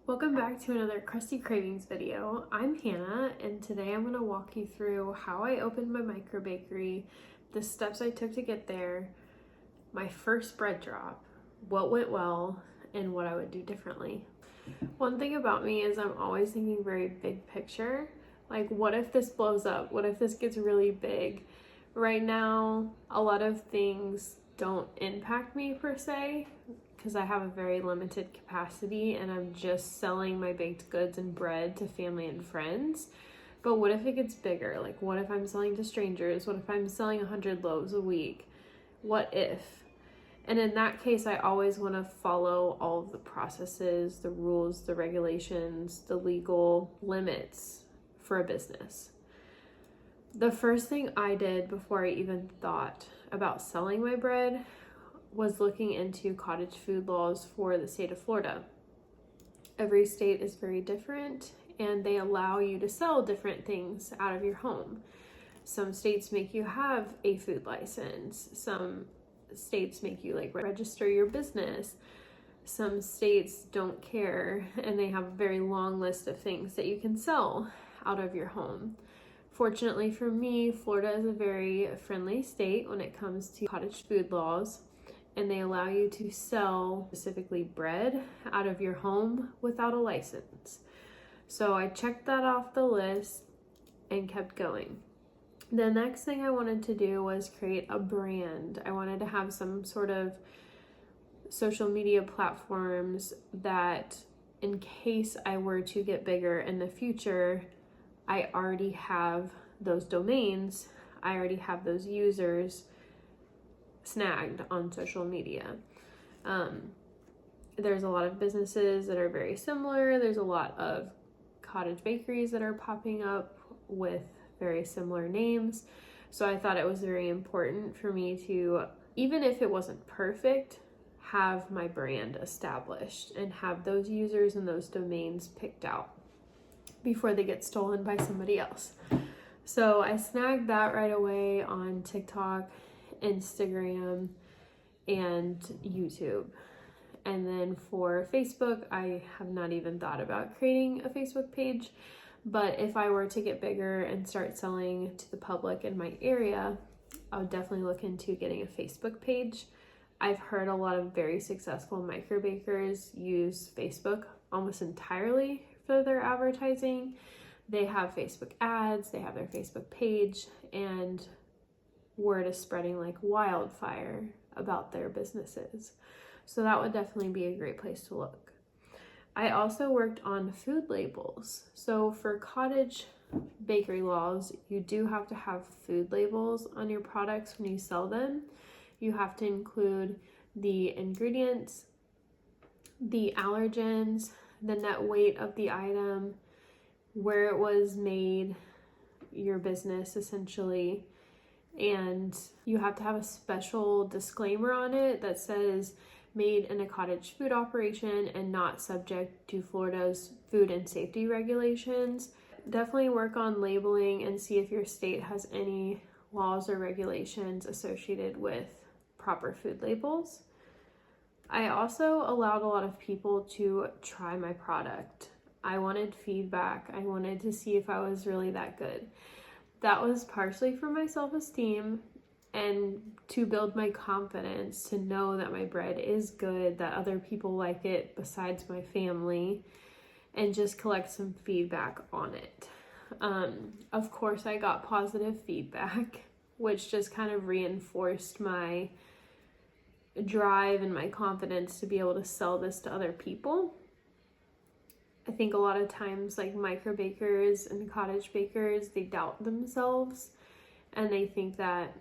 Welcome back to another Crusty Cravings video. I'm Hannah, and today I'm going to walk you through how I opened my microbakery, the steps I took to get there, my first bread drop, what went well, and what I would do differently. One thing about me is I'm always thinking very big picture. Like, what if this blows up? What if this gets really big? Right now, a lot of things don't impact me per se, because I have a very limited capacity and I'm just selling my baked goods and bread to family and friends. But what if it gets bigger? Like, what if I'm selling to strangers? What if I'm selling 100 loaves a week? What if? And in that case, I always want to follow all of the processes, the rules, the regulations, the legal limits for a business. The first thing I did before I even thought about selling my bread was looking into cottage food laws for the state of Florida. Every state is very different and they allow you to sell different things out of your home. Some states make you have a food license. Some states make you register your business. Some states don't care and they have a very long list of things that you can sell out of your home. Fortunately for me, Florida is a very friendly state when it comes to cottage food laws, and they allow you to sell specifically bread out of your home without a license. So I checked that off the list and kept going. The next thing I wanted to do was create a brand. I wanted to have some sort of social media platforms that, in case I were to get bigger in the future, I already have those domains, I already have those users snagged on social media. There's a lot of businesses that are very similar. There's a lot of cottage bakeries that are popping up with very similar names. So I thought it was very important for me to, even if it wasn't perfect, have my brand established and have those users and those domains picked out before they get stolen by somebody else. So I snagged that right away on TikTok, Instagram, and YouTube. And then for Facebook, I have not even thought about creating a Facebook page, but if I were to get bigger and start selling to the public in my area, I would definitely look into getting a Facebook page. I've heard a lot of very successful microbakers use Facebook almost entirely for their advertising. They have Facebook ads, they have their Facebook page, and word is spreading like wildfire about their businesses. So that would definitely be a great place to look. I also worked on food labels. So for cottage bakery laws, you do have to have food labels on your products when you sell them. You have to include the ingredients, the allergens, the net weight of the item, where it was made, your business essentially. And you have to have a special disclaimer on it that says made in a cottage food operation and not subject to Florida's food and safety regulations. Definitely work on labeling and see if your state has any laws or regulations associated with proper food labels. I also allowed a lot of people to try my product. I wanted feedback. I wanted to see if I was really that good. That was partially for my self-esteem and to build my confidence, to know that my bread is good, that other people like it besides my family, and just collect some feedback on it. Of course, I got positive feedback, which just kind of reinforced my drive and my confidence to be able to sell this to other people. I think a lot of times micro bakers and cottage bakers, they doubt themselves and they think that,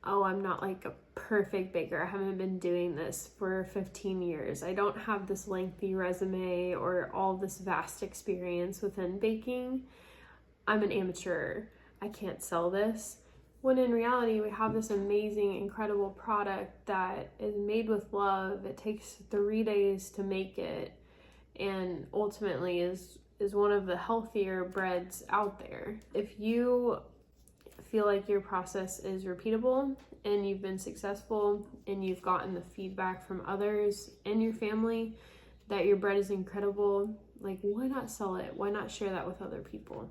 oh, I'm not a perfect baker. I haven't been doing this for 15 years. I don't have this lengthy resume or all this vast experience within baking. I'm an amateur. I can't sell this. When in reality, we have this amazing, incredible product that is made with love. It takes 3 days to make it, and ultimately is one of the healthier breads out there. If you feel like your process is repeatable and you've been successful and you've gotten the feedback from others and your family, that your bread is incredible, like, why not sell it? Why not share that with other people?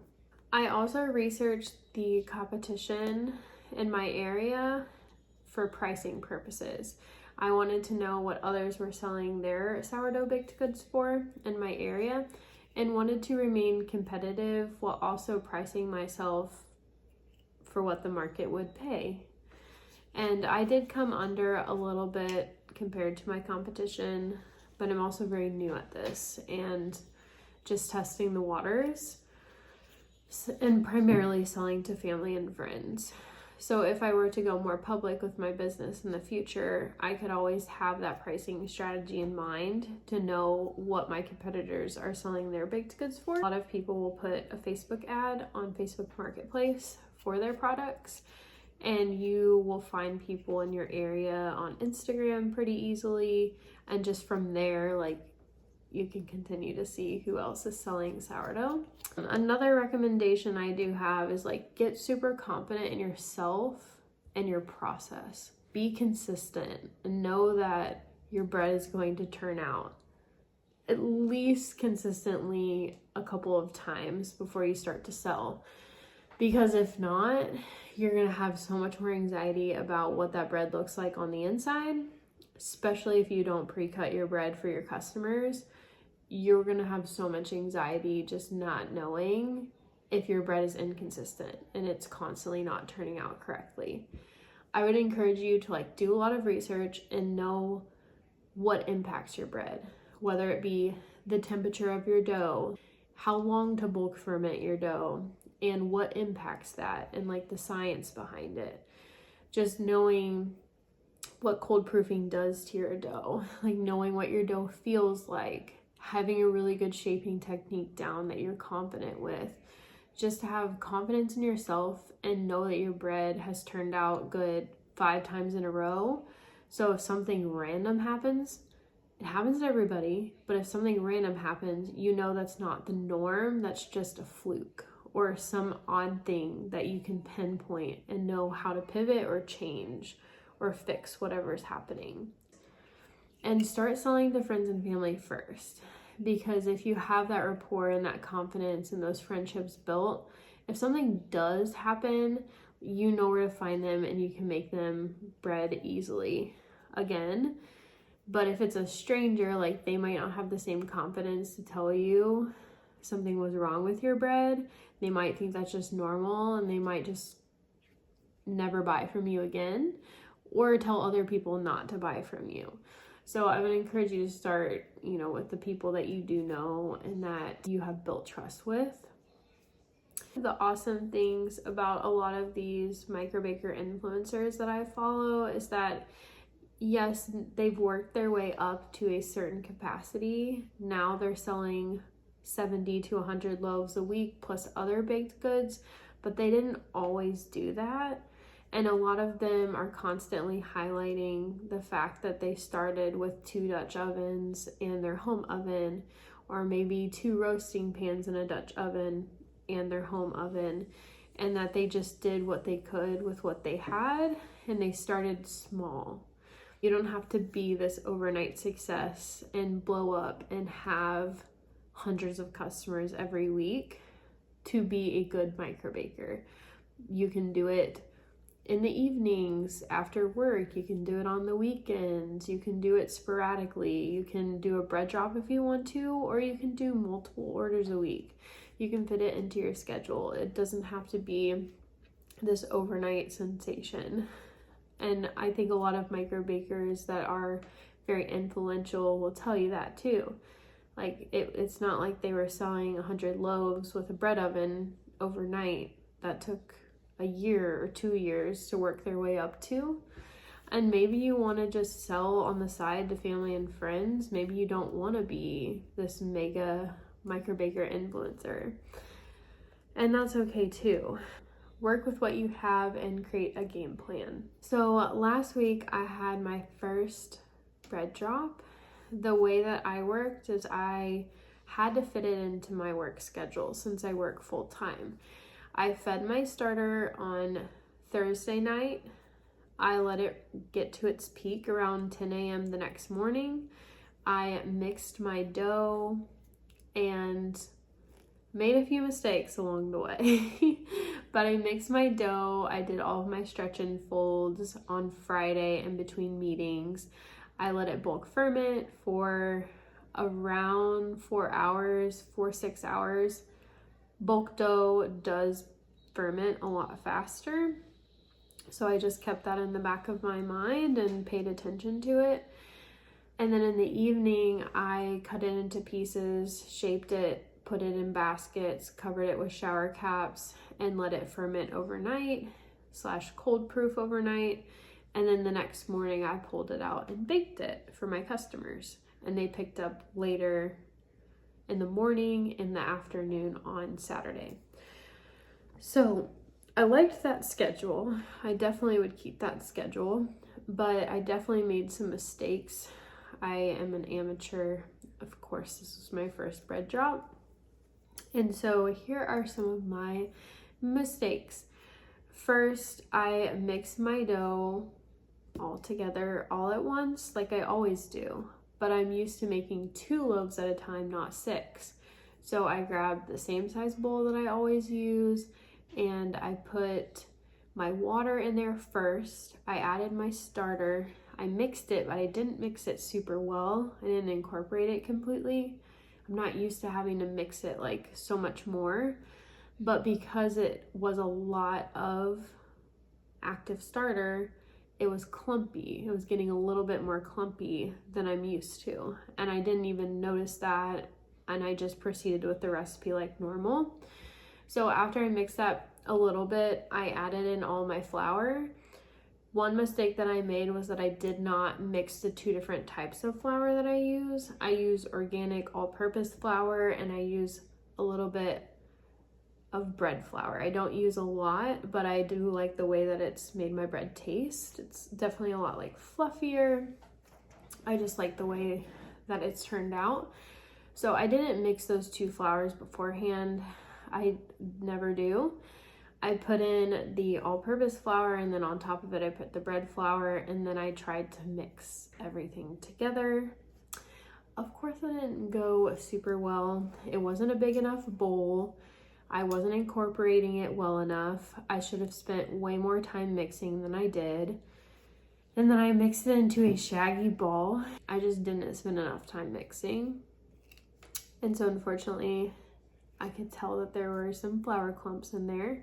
I also researched the competition in my area for pricing purposes. I wanted to know what others were selling their sourdough baked goods for in my area, and wanted to remain competitive while also pricing myself for what the market would pay. And I did come under a little bit compared to my competition, but I'm also very new at this and just testing the waters, and primarily selling to family and friends. So if I were to go more public with my business in the future, I could always have that pricing strategy in mind to know what my competitors are selling their baked goods for. A lot of people will put a Facebook ad on Facebook Marketplace for their products, and you will find people in your area on Instagram pretty easily, and just from there, like, you can continue to see who else is selling sourdough. Another recommendation I do have is, like, get super confident in yourself and your process. Be consistent and know that your bread is going to turn out at least consistently a couple of times before you start to sell. Because if not, you're gonna have so much more anxiety about what that bread looks like on the inside, especially if you don't pre-cut your bread for your customers. You're gonna have so much anxiety just not knowing if your bread is inconsistent and it's constantly not turning out correctly. I would encourage you to, like, do a lot of research and know what impacts your bread, whether it be the temperature of your dough, how long to bulk ferment your dough, and what impacts that, and, like, the science behind it. Just knowing what cold proofing does to your dough, like knowing what your dough feels like, having a really good shaping technique down that you're confident with. Just to have confidence in yourself and know that your bread has turned out good 5 times in a row. So if something random happens, it happens to everybody, but if something random happens, you know that's not the norm, that's just a fluke or some odd thing that you can pinpoint and know how to pivot or change or fix whatever's happening. And start selling to friends and family first, because if you have that rapport and that confidence and those friendships built, if something does happen, you know where to find them and you can make them bread easily again. But if it's a stranger, like, they might not have the same confidence to tell you something was wrong with your bread. They might think that's just normal and they might just never buy from you again, or tell other people not to buy from you. So I would encourage you to start, with the people that you do know and that you have built trust with. The awesome things about a lot of these microbaker influencers that I follow is that, yes, they've worked their way up to a certain capacity. Now they're selling 70 to 100 loaves a week plus other baked goods, but they didn't always do that. And a lot of them are constantly highlighting the fact that they started with 2 Dutch ovens and their home oven, or maybe 2 roasting pans in a Dutch oven and their home oven, and that they just did what they could with what they had, and they started small. You don't have to be this overnight success and blow up and have hundreds of customers every week to be a good microbaker. You can do it in the evenings after work, you can do it on the weekends, you can do it sporadically, you can do a bread drop if you want to, or you can do multiple orders a week. You can fit it into your schedule. It doesn't have to be this overnight sensation. And I think a lot of microbakers that are very influential will tell you that too. Like, it's not like they were selling 100 loaves with a bread oven overnight. That took a year or 2 years to work their way up to. And maybe you want to just sell on the side to family and friends. Maybe you don't want to be this mega microbaker influencer. And that's okay too. Work with what you have and create a game plan. So last week I had my first bread drop. The way that I worked is I had to fit it into my work schedule since I work full time. I fed my starter on Thursday night. I let it get to its peak around 10 a.m. the next morning. I mixed my dough and made a few mistakes along the way. But I mixed my dough. I did all of my stretch and folds on Friday in between meetings. I let it bulk ferment for around 6 hours. Bulk dough does ferment a lot faster. So I just kept that in the back of my mind and paid attention to it. And then in the evening, I cut it into pieces, shaped it, put it in baskets, covered it with shower caps, and let it ferment overnight / cold proof overnight. And then the next morning I pulled it out and baked it for my customers. And they picked up later in the morning, in the afternoon on Saturday. So I liked that schedule. I definitely would keep that schedule, but I definitely made some mistakes. I am an amateur. Of course, this was my first bread drop. And so here are some of my mistakes. First, I mixed my dough all together all at once, like I always do, but I'm used to making 2 loaves at a time, not 6. So I grabbed the same size bowl that I always use, and I put my water in there first. I added my starter. I mixed it, but I didn't mix it super well. I didn't incorporate it completely. I'm not used to having to mix it like so much more, but because it was a lot of active starter, it was clumpy. It was getting a little bit more clumpy than I'm used to. And I didn't even notice that. And I just proceeded with the recipe like normal. So after I mixed that a little bit, I added in all my flour. One mistake that I made was that I did not mix the 2 different types of flour that I use. I use organic all-purpose flour, and I use a little bit of bread flour. I don't use a lot, but I do like the way that it's made my bread taste. It's definitely a lot like fluffier. I just like the way that it's turned out. So I didn't mix those 2 flours beforehand. I never do. I put in the all-purpose flour, and then on top of it I put the bread flour, and then I tried to mix everything together. Of course it didn't go super well. It wasn't a big enough bowl. I wasn't incorporating it well enough. I should have spent way more time mixing than I did. And then I mixed it into a shaggy ball. I just didn't spend enough time mixing. And so unfortunately, I could tell that there were some flour clumps in there.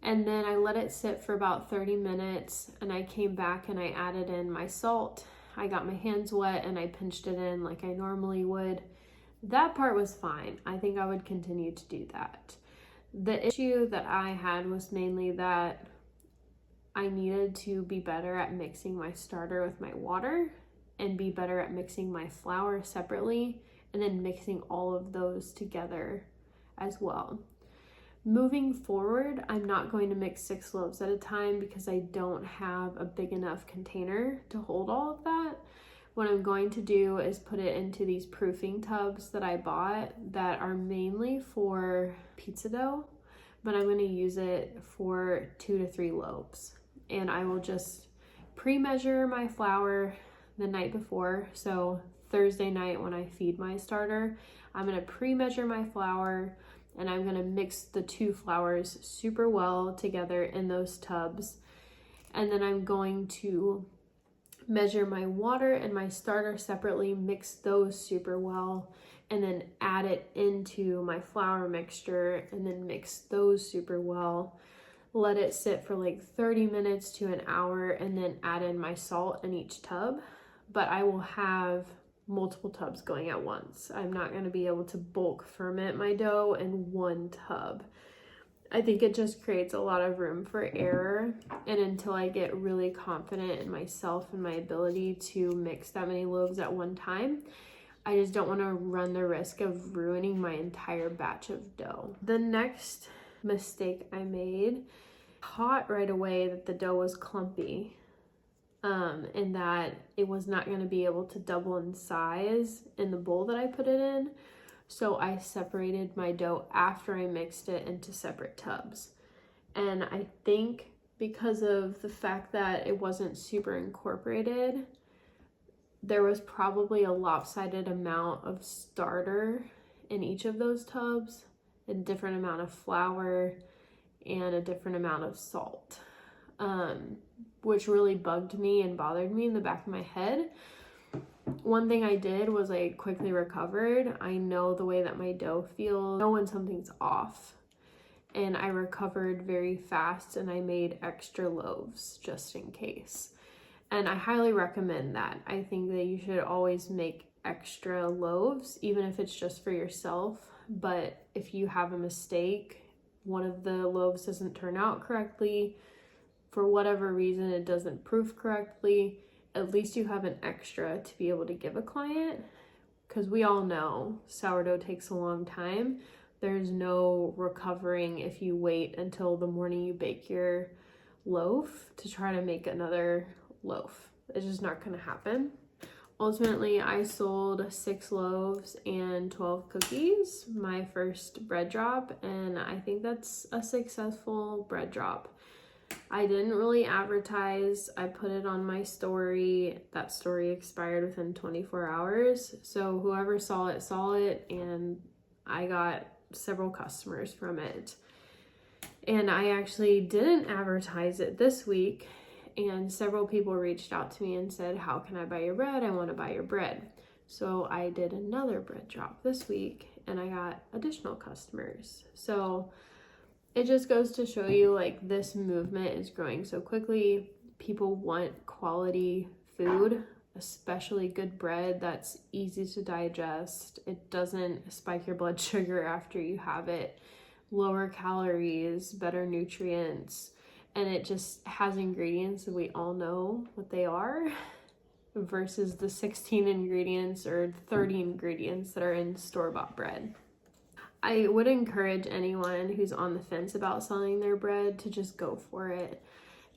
And then I let it sit for about 30 minutes, and I came back and I added in my salt. I got my hands wet and I pinched it in like I normally would. That part was fine. I think I would continue to do that. The issue that I had was mainly that I needed to be better at mixing my starter with my water and be better at mixing my flour separately and then mixing all of those together as well. Moving forward, I'm not going to mix 6 loaves at a time because I don't have a big enough container to hold all of that. What I'm going to do is put it into these proofing tubs that I bought that are mainly for pizza dough, but I'm going to use it for 2 to 3 loaves. And I will just pre-measure my flour the night before. So Thursday night when I feed my starter, I'm going to pre-measure my flour, and I'm going to mix the 2 flours super well together in those tubs. And then I'm going to measure my water and my starter separately, mix those super well, and then add it into my flour mixture and then mix those super well. Let it sit for like 30 minutes to an hour, and then add in my salt in each tub. But I will have multiple tubs going at once. I'm not going to be able to bulk ferment my dough in one tub. I think it just creates a lot of room for error, and until I get really confident in myself and my ability to mix that many loaves at one time, I just don't want to run the risk of ruining my entire batch of dough. The next mistake I made, caught right away that the dough was clumpy. And that it was not going to be able to double in size in the bowl that I put it in. So I separated my dough after I mixed it into separate tubs. And I think because of the fact that it wasn't super incorporated, there was probably a lopsided amount of starter in each of those tubs, a different amount of flour, and a different amount of salt, which really bugged me and bothered me in the back of my head. One thing I did was I quickly recovered. I know the way that my dough feels, I know when something's off, and I recovered very fast, and I made extra loaves just in case. And I highly recommend that. I think that you should always make extra loaves, even if it's just for yourself. But if you have a mistake, one of the loaves doesn't turn out correctly, for whatever reason it doesn't proof correctly, at least you have an extra to be able to give a client, because we all know sourdough takes a long time. There's no recovering if you wait until the morning you bake your loaf to try to make another loaf. It's just not going to happen. Ultimately, I sold 6 loaves and 12 cookies, my first bread drop, and I think that's a successful bread drop. I didn't really advertise. I put it on my story. That story expired within 24 hours. So whoever saw it, and I got several customers from it. And I actually didn't advertise it this week, and several people reached out to me and said, how can I buy your bread? I want to buy your bread. So I did another bread drop this week, and I got additional customers. So it just goes to show you, like, this movement is growing so quickly. People want quality food, especially good bread that's easy to digest. It doesn't spike your blood sugar after you have it. Lower calories, better nutrients, and it just has ingredients that we all know what they are, versus the 16 ingredients or 30 ingredients that are in store-bought bread. I would encourage anyone who's on the fence about selling their bread to just go for it.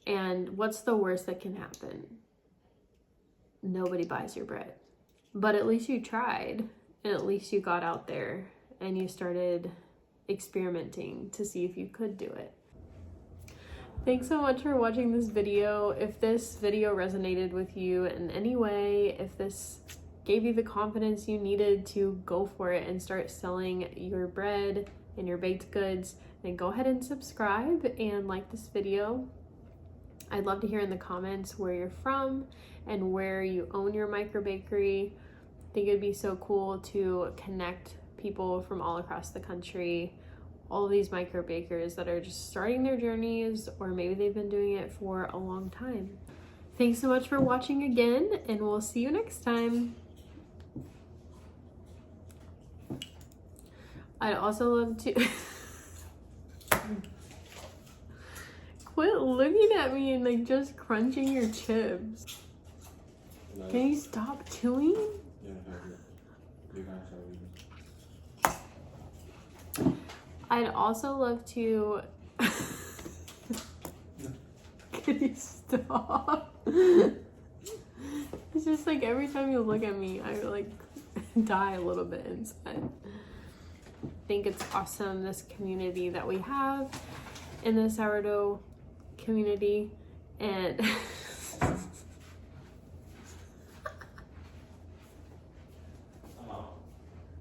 And what's the worst that can happen? Nobody buys your bread. But at least you tried, and at least you got out there and you started experimenting to see if you could do it. Thanks so much for watching this video. If this video resonated with you in any way, if this gave you the confidence you needed to go for it and start selling your bread and your baked goods, then go ahead and subscribe and like this video. I'd love to hear in the comments where you're from and where you own your microbakery. I think it'd be so cool to connect people from all across the country, all these microbakers that are just starting their journeys, or maybe they've been doing it for a long time. Thanks so much for watching again, and we'll see you next time. I'd also love to quit looking at me and like just crunching your chips. No. Can you stop chewing? Yeah, you guys are eating. I'd also love to Can you stop? It's just like every time you look at me, I like die a little bit inside. I think it's awesome, this community that we have in the sourdough community, and